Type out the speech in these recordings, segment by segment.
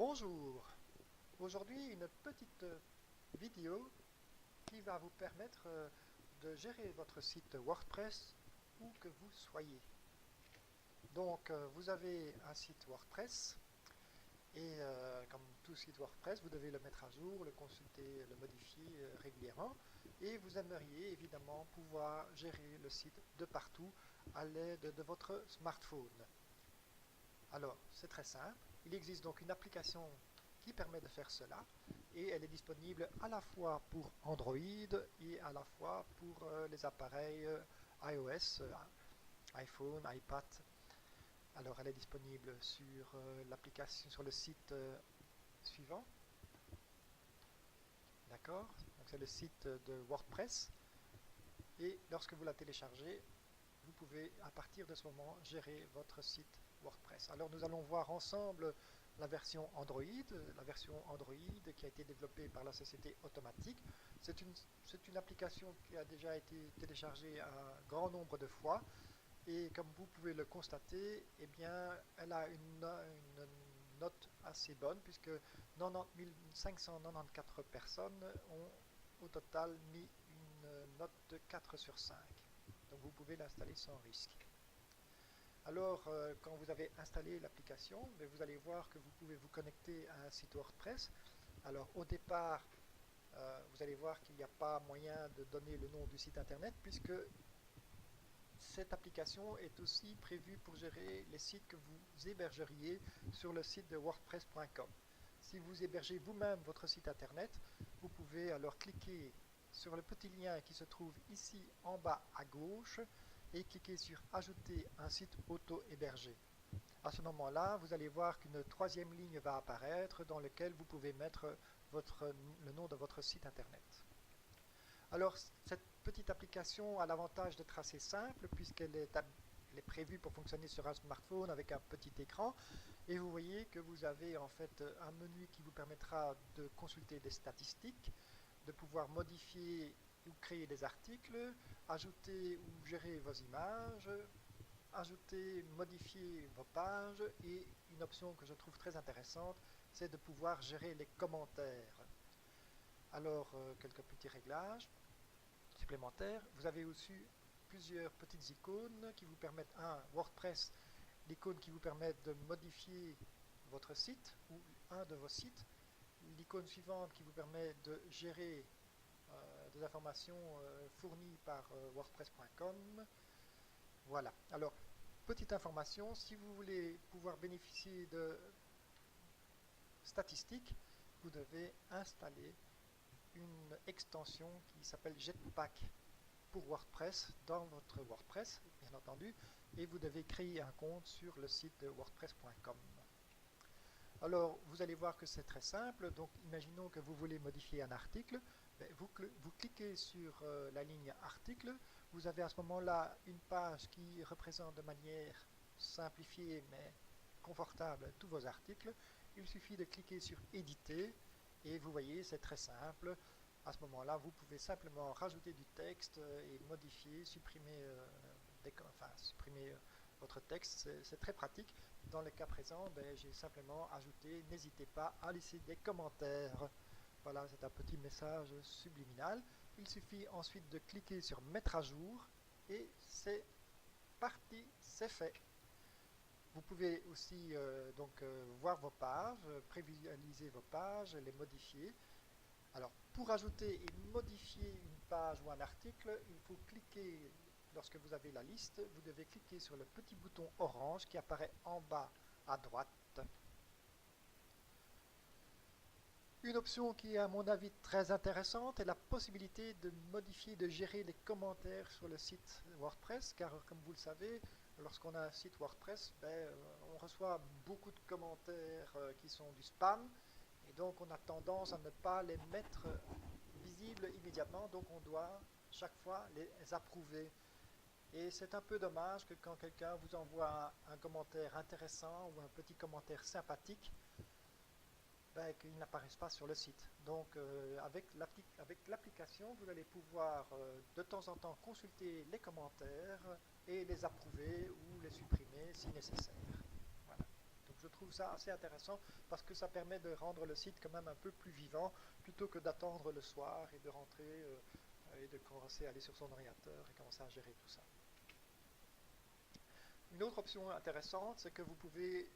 Bonjour, aujourd'hui une petite vidéo qui va vous permettre de gérer votre site WordPress où que vous soyez. Donc vous avez un site WordPress et comme tout site WordPress, vous devez le mettre à jour, le consulter, le modifier régulièrement et vous aimeriez évidemment pouvoir gérer le site de partout à l'aide de votre smartphone. Alors, c'est très simple. Il existe donc une application qui permet de faire cela et elle est disponible à la fois pour Android et à la fois pour les appareils iOS, iPhone, iPad. Alors, elle est disponible sur l'application, sur le site suivant. D'accord? Donc, c'est le site de WordPress. Et lorsque vous la téléchargez, vous pouvez à partir de ce moment gérer votre site WordPress. Alors nous allons voir ensemble la version Android qui a été développée par la société Automattic. C'est une application qui a déjà été téléchargée un grand nombre de fois et comme vous pouvez le constater, eh bien, elle a une note assez bonne puisque 90 594 personnes ont au total mis une note de 4 sur 5. Donc vous pouvez l'installer sans risque. Alors, quand vous avez installé l'application, vous allez voir que vous pouvez vous connecter à un site WordPress. Alors, au départ, vous allez voir qu'il n'y a pas moyen de donner le nom du site internet puisque cette application est aussi prévue pour gérer les sites que vous hébergeriez sur le site de wordpress.com. Si vous hébergez vous-même votre site internet, vous pouvez alors cliquer sur le petit lien qui se trouve ici en bas à gauche et cliquez sur ajouter un site auto-hébergé. À ce moment-là, vous allez voir qu'une troisième ligne va apparaître dans laquelle vous pouvez mettre le nom de votre site internet. Alors, cette petite application a l'avantage d'être assez simple puisqu'elle est prévue pour fonctionner sur un smartphone avec un petit écran. Et vous voyez que vous avez en fait un menu qui vous permettra de consulter des statistiques, de pouvoir modifier ou créer des articles, ajouter ou gérer vos images, ajouter, modifier vos pages et une option que je trouve très intéressante, c'est de pouvoir gérer les commentaires. Alors, quelques petits réglages supplémentaires. Vous avez aussi plusieurs petites icônes qui vous permettent, WordPress, l'icône qui vous permet de modifier votre site ou un de vos sites, l'icône suivante qui vous permet de gérer des informations fournies par wordpress.com. Voilà. Alors, petite information, si vous voulez pouvoir bénéficier de statistiques, vous devez installer une extension qui s'appelle Jetpack pour WordPress dans votre WordPress, bien entendu, et vous devez créer un compte sur le site de wordpress.com. Alors, vous allez voir que c'est très simple. Donc, imaginons que vous voulez modifier un article. Vous cliquez sur la ligne article. Vous avez à ce moment-là une page qui représente de manière simplifiée mais confortable tous vos articles. Il suffit de cliquer sur éditer et vous voyez, c'est très simple. À ce moment-là, vous pouvez simplement rajouter du texte et modifier, supprimer, supprimer votre texte. C'est très pratique. Dans le cas présent, j'ai simplement ajouté, n'hésitez pas à laisser des commentaires. Voilà, c'est un petit message subliminal. Il suffit ensuite de cliquer sur mettre à jour et c'est parti, c'est fait. Vous pouvez aussi voir vos pages, prévisualiser vos pages, les modifier. Alors, pour ajouter et modifier une page ou un article, il faut cliquer, lorsque vous avez la liste, vous devez cliquer sur le petit bouton orange qui apparaît en bas à droite. Une option qui est à mon avis très intéressante est la possibilité de modifier, de gérer les commentaires sur le site WordPress, car comme vous le savez, lorsqu'on a un site WordPress, on reçoit beaucoup de commentaires qui sont du spam, et donc on a tendance à ne pas les mettre visibles immédiatement, donc on doit chaque fois les approuver. Et c'est un peu dommage que quand quelqu'un vous envoie un commentaire intéressant ou un petit commentaire sympathique, qu'ils n'apparaissent pas sur le site. Donc avec l'application, vous allez pouvoir de temps en temps consulter les commentaires et les approuver ou les supprimer si nécessaire. Voilà. Donc je trouve trouve ça assez intéressant parce que ça permet de rendre le site quand même un peu plus vivant plutôt que d'attendre le soir et de rentrer et de commencer à aller sur son ordinateur et commencer à gérer tout ça. Une autre option intéressante, c'est que vous pouvez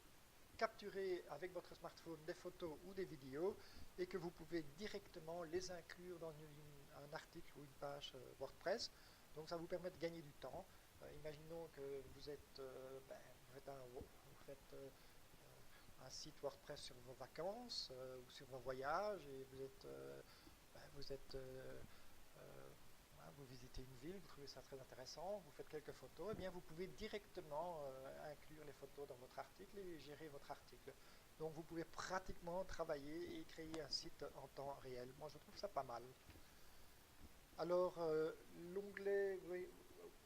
capturer avec votre smartphone des photos ou des vidéos et que vous pouvez directement les inclure dans un article ou une page WordPress. Donc ça vous permet de gagner du temps. Imaginons que vous êtes, vous faites un site WordPress sur vos vacances ou sur vos voyages et vous visitez une ville, vous trouvez ça très intéressant, vous faites quelques photos, et bien vous pouvez directement inclure les photos dans votre article et gérer votre article. Donc vous pouvez pratiquement travailler et créer un site en temps réel. Moi je trouve ça pas mal. Alors l'onglet,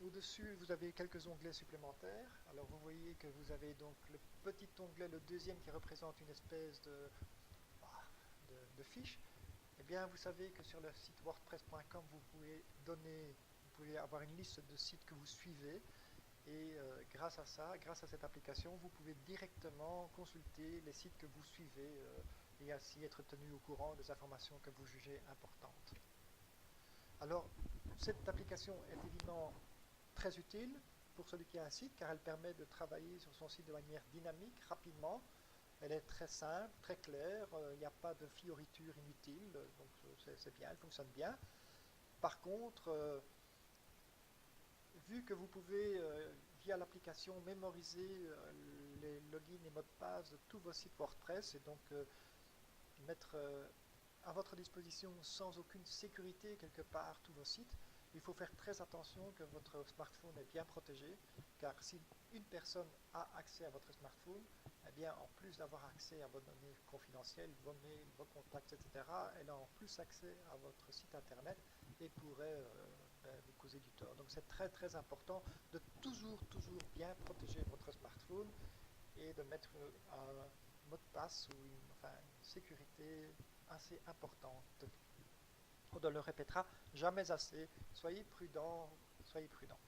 au-dessus vous avez quelques onglets supplémentaires. Alors vous voyez que vous avez donc le petit onglet, le deuxième qui représente une espèce de fiche. Eh bien, vous savez que sur le site wordpress.com, vous pouvez avoir une liste de sites que vous suivez et grâce à ça, grâce à cette application, vous pouvez directement consulter les sites que vous suivez et ainsi être tenu au courant des informations que vous jugez importantes. Alors, cette application est évidemment très utile pour celui qui a un site car elle permet de travailler sur son site de manière dynamique, rapidement. Elle est très simple, très claire, il n'y a pas de fioritures inutiles, donc c'est bien, elle fonctionne bien. Par contre, vu que vous pouvez, via l'application, mémoriser les logins et mots de passe de tous vos sites WordPress et donc mettre à votre disposition sans aucune sécurité quelque part tous vos sites, il faut faire très attention que votre smartphone est bien protégé, car si une personne a accès à votre smartphone, eh bien, en plus d'avoir accès à vos données confidentielles, vos mails, vos contacts, etc., elle a en plus accès à votre site internet et pourrait vous causer du tort. Donc c'est très très important de toujours bien protéger votre smartphone et de mettre un mot de passe ou une sécurité assez importante. On ne le répétera jamais assez. Soyez prudents, soyez prudents.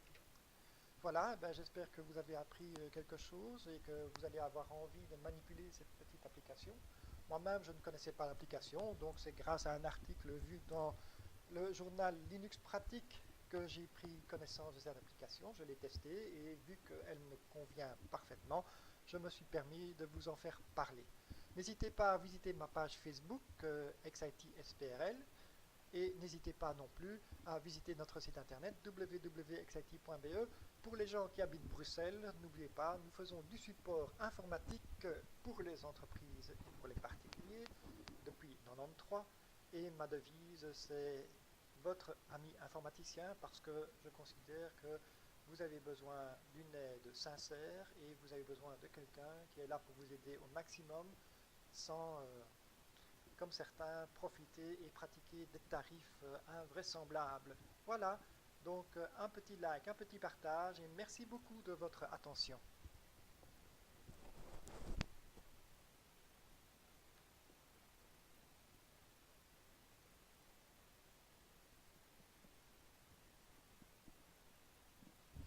Voilà, j'espère que vous avez appris quelque chose et que vous allez avoir envie de manipuler cette petite application. Moi-même, je ne connaissais pas l'application, donc c'est grâce à un article vu dans le journal Linux Pratique que j'ai pris connaissance de cette application. Je l'ai testée et vu qu'elle me convient parfaitement, je me suis permis de vous en faire parler. N'hésitez pas à visiter ma page Facebook XIT-SPRL et n'hésitez pas non plus à visiter notre site internet www.xit.be. Pour les gens qui habitent Bruxelles, n'oubliez pas, nous faisons du support informatique pour les entreprises et pour les particuliers depuis 1993 et ma devise c'est votre ami informaticien parce que je considère que vous avez besoin d'une aide sincère et vous avez besoin de quelqu'un qui est là pour vous aider au maximum sans, comme certains, profiter et pratiquer des tarifs invraisemblables. Voilà, donc un petit like, un petit partage et merci beaucoup de votre attention.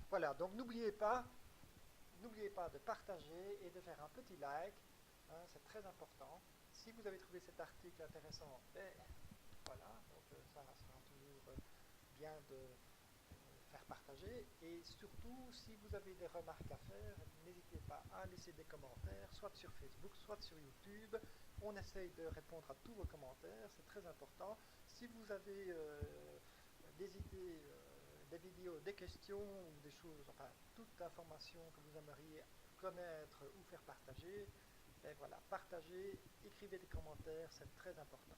Voilà, donc n'oubliez pas de partager et de faire un petit like, hein, c'est très important. Si vous avez trouvé cet article intéressant, voilà, donc ça sera toujours bien de faire partager. Et surtout, si vous avez des remarques à faire, n'hésitez pas à laisser des commentaires, soit sur Facebook, soit sur YouTube. On essaye de répondre à tous vos commentaires, c'est très important. Si vous avez des idées, des vidéos, des questions ou des choses, enfin toute information que vous aimeriez connaître ou faire partager, voilà, partagez, écrivez des commentaires, c'est très important.